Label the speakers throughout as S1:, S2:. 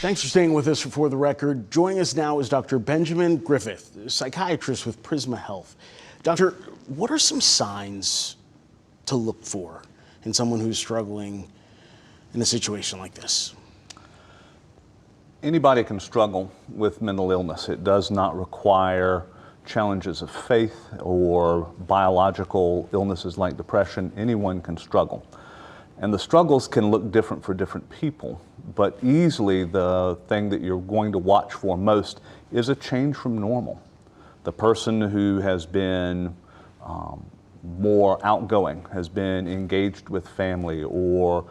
S1: Thanks for staying with us for The Record. Joining us now is Dr. Benjamin Griffith, a psychiatrist with Prisma Health. Doctor, what are some signs to look for in someone who's struggling in a situation like this?
S2: Anybody can struggle with mental illness. It does not require challenges of faith or biological illnesses like depression. Anyone can struggle. And the struggles can look different for different people, but easily the thing that you're going to watch for most is a change from normal. The person who has been more outgoing, has been engaged with family or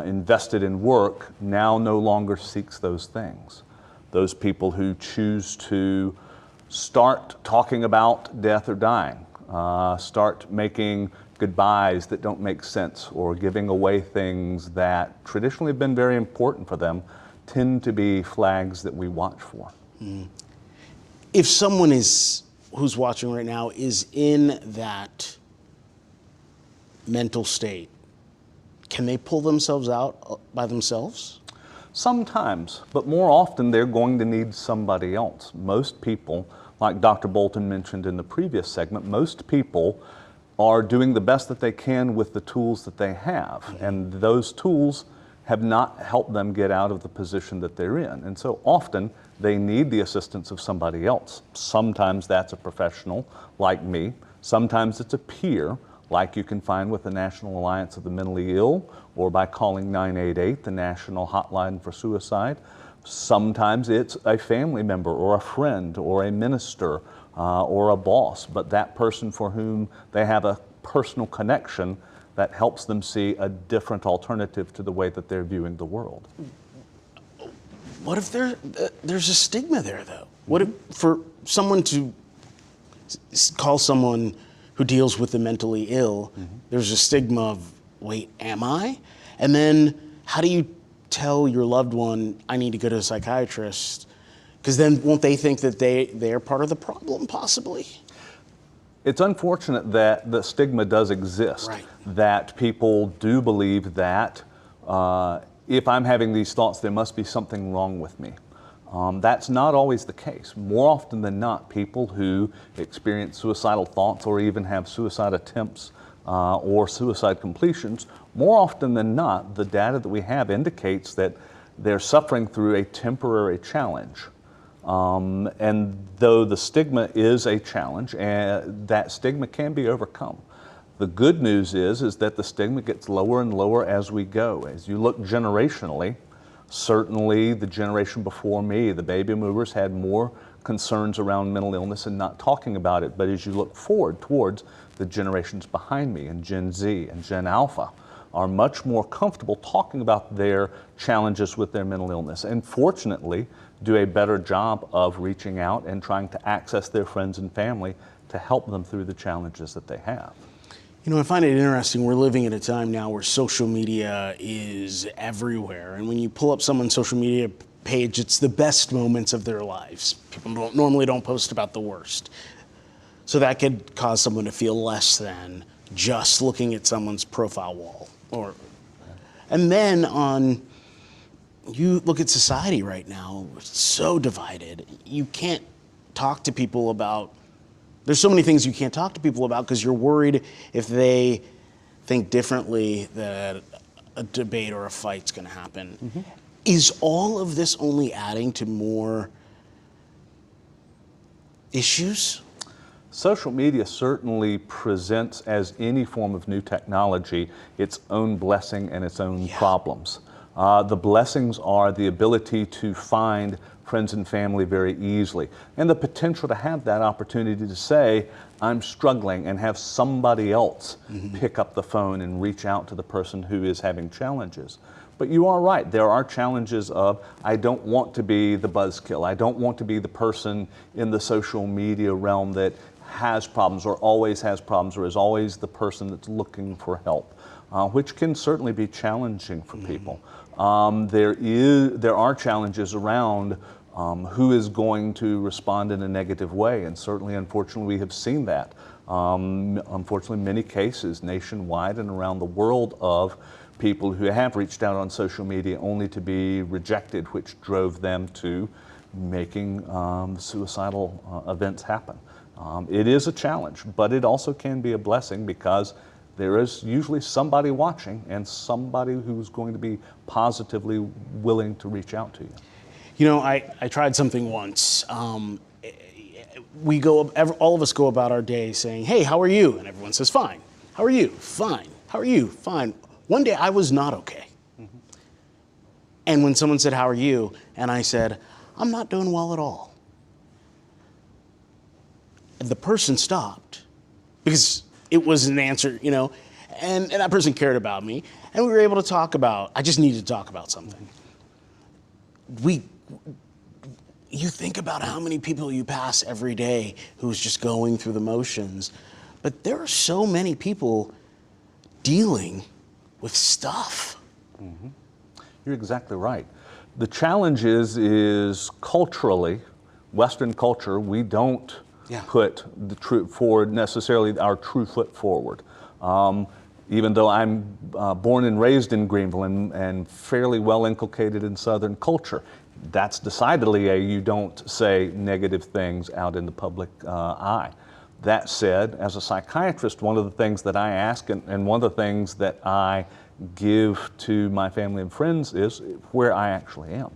S2: invested in work, now no longer seeks those things. Those people who choose to start talking about death or dying, start making goodbyes that don't make sense, or giving away things that traditionally have been very important for them, tend to be flags that we watch for.
S1: If someone who's watching right now is in that mental state, can they pull themselves out by themselves?
S2: Sometimes, but more often they're going to need somebody else. Most people, like Dr. Bolton mentioned in the previous segment, most people are doing the best that they can with the tools that they have. And those tools have not helped them get out of the position that they're in. And so often they need the assistance of somebody else. Sometimes that's a professional like me. Sometimes it's a peer like you can find with the National Alliance of the Mentally Ill, or by calling 988, the national hotline for suicide. Sometimes it's a family member or a friend or a minister or a boss, but that person for whom they have a personal connection that helps them see a different alternative to the way that they're viewing the world.
S1: What if there's a stigma there, though? What if for someone to call someone who deals with the mentally ill, there's a stigma of, wait, am I? And then how do you tell your loved one, I need to go to a psychiatrist? Because then won't they think that they're part of the problem, possibly?
S2: It's unfortunate that the stigma does exist,
S1: right,
S2: that people do believe that if I'm having these thoughts, there must be something wrong with me. That's not always the case. More often than not, people who experience suicidal thoughts or even have suicide attempts or suicide completions, more often than not, the data that we have indicates that they're suffering through a temporary challenge. And though the stigma is a challenge, and that stigma can be overcome. The good news is that the stigma gets lower and lower as we go. As you look generationally, certainly the generation before me, the baby boomers, had more concerns around mental illness and not talking about it. But as you look forward towards the generations behind me, and Gen Z and Gen Alpha, are much more comfortable talking about their challenges with their mental illness, and fortunately do a better job of reaching out and trying to access their friends and family to help them through the challenges that they have.
S1: You know, I find it interesting. We're living at a time now where social media is everywhere. And when you pull up someone's social media page, it's the best moments of their lives. People normally don't post about the worst. So that could cause someone to feel less than just looking at someone's profile wall. And then you look at society right now, it's so divided. You can't talk to people about, there's so many things you can't talk to people about because you're worried if they think differently that a debate or a fight's going to happen. Is all of this only adding to more issues?
S2: Social media certainly presents, as any form of new technology, its own blessing and its own problems. The blessings are the ability to find friends and family very easily, and the potential to have that opportunity to say, I'm struggling, and have somebody else pick up the phone and reach out to the person who is having challenges. But you are right, there are challenges of, I don't want to be the buzzkill. I don't want to be the person in the social media realm that has problems or always has problems or is always the person that's looking for help, which can certainly be challenging for people. There are challenges around who is going to respond in a negative way, and certainly, unfortunately, we have seen that. Unfortunately, many cases nationwide and around the world of people who have reached out on social media only to be rejected, which drove them to making suicidal events happen. It is a challenge, but it also can be a blessing because there is usually somebody watching and somebody who's going to be positively willing to reach out to you.
S1: You know, I tried something once. All of us go about our day saying, "Hey, how are you?" And everyone says, "Fine." "How are you?" "Fine." "How are you?" "Fine." One day I was not okay. Mm-hmm. And when someone said, "How are you?" and I said, "I'm not doing well at all," and the person stopped because it was an answer, you know, and that person cared about me, and we were able to talk about, I just needed to talk about something. You think about how many people you pass every day who's just going through the motions, but there are so many people dealing with stuff.
S2: Mm-hmm. You're exactly right. The challenge is culturally, Western culture, we don't put the necessarily our true foot forward. Even though I'm born and raised in Greenville and fairly well inculcated in Southern culture, that's decidedly you don't say negative things out in the public eye. That said, as a psychiatrist, one of the things that I ask and one of the things that I give to my family and friends is where I actually am.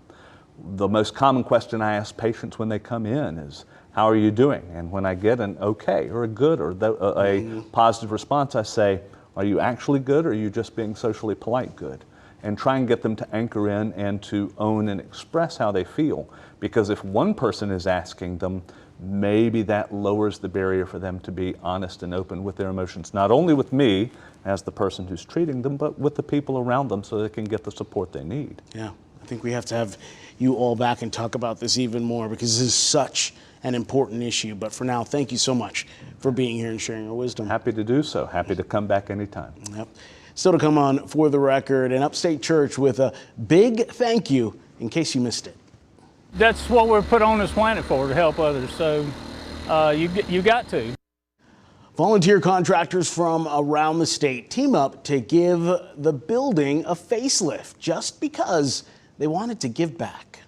S2: The most common question I ask patients when they come in is, "How are you doing?" And when I get an okay or a good or a positive response, I say, "Are you actually good or are you just being socially polite good?" And try and get them to anchor in and to own and express how they feel. Because if one person is asking them, maybe that lowers the barrier for them to be honest and open with their emotions, not only with me as the person who's treating them, but with the people around them so they can get the support they need.
S1: Yeah, I think we have to have you all back and talk about this even more because this is such an important issue. But for now, thank you so much for being here and sharing your wisdom.
S2: Happy to do so. Happy to come back anytime.
S1: Yep. Still to come on For the Record, an Upstate Church with a big thank you in case you missed it.
S3: That's what we're put on this planet for, to help others. So you got to.
S1: Volunteer contractors from around the state team up to give the building a facelift just because they wanted to give back.